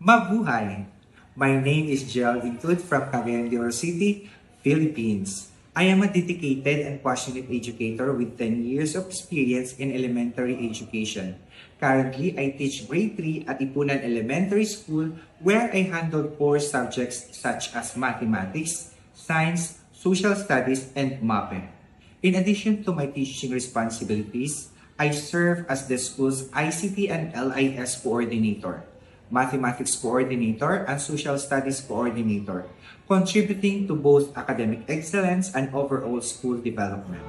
Mabuhay! My name is Geraldine Tut from Cagayan de Oro City, Philippines. I am a dedicated and passionate educator with 10 years of experience in elementary education. Currently, I teach grade 3 at Ipunan Elementary School where I handle core subjects such as mathematics, science, social studies, and MAPE. In addition to my teaching responsibilities, I serve as the school's ICT and LIS coordinator, mathematics coordinator, and social studies coordinator, contributing to both academic excellence and overall school development.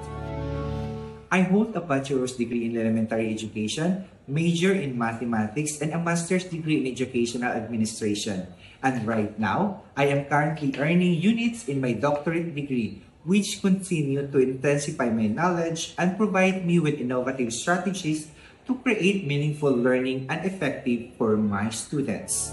I hold a bachelor's degree in elementary education, major in mathematics, and a master's degree in educational administration. And right now, I am currently earning units in my doctorate degree, which continue to intensify my knowledge and provide me with innovative strategies to create meaningful learning and effective for my students.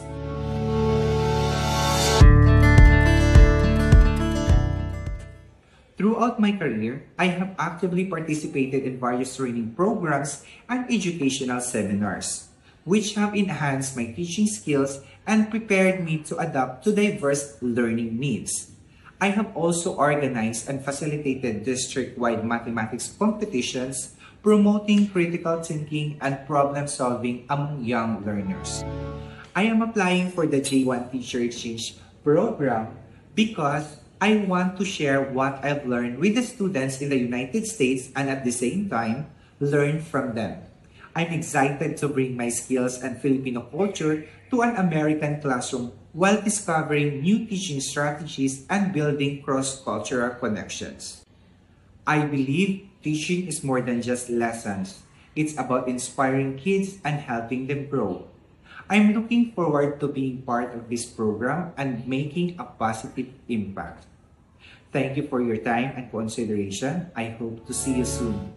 Throughout my career, I have actively participated in various training programs and educational seminars, which have enhanced my teaching skills and prepared me to adapt to diverse learning needs. I have also organized and facilitated district-wide mathematics competitions, promoting critical thinking and problem-solving among young learners. I am applying for the J1 Teacher Exchange program because I want to share what I've learned with the students in the United States and at the same time, learn from them. I'm excited to bring my skills and Filipino culture to an American classroom while discovering new teaching strategies and building cross-cultural connections. I believe teaching is more than just lessons. It's about inspiring kids and helping them grow. I'm looking forward to being part of this program and making a positive impact. Thank you for your time and consideration. I hope to see you soon.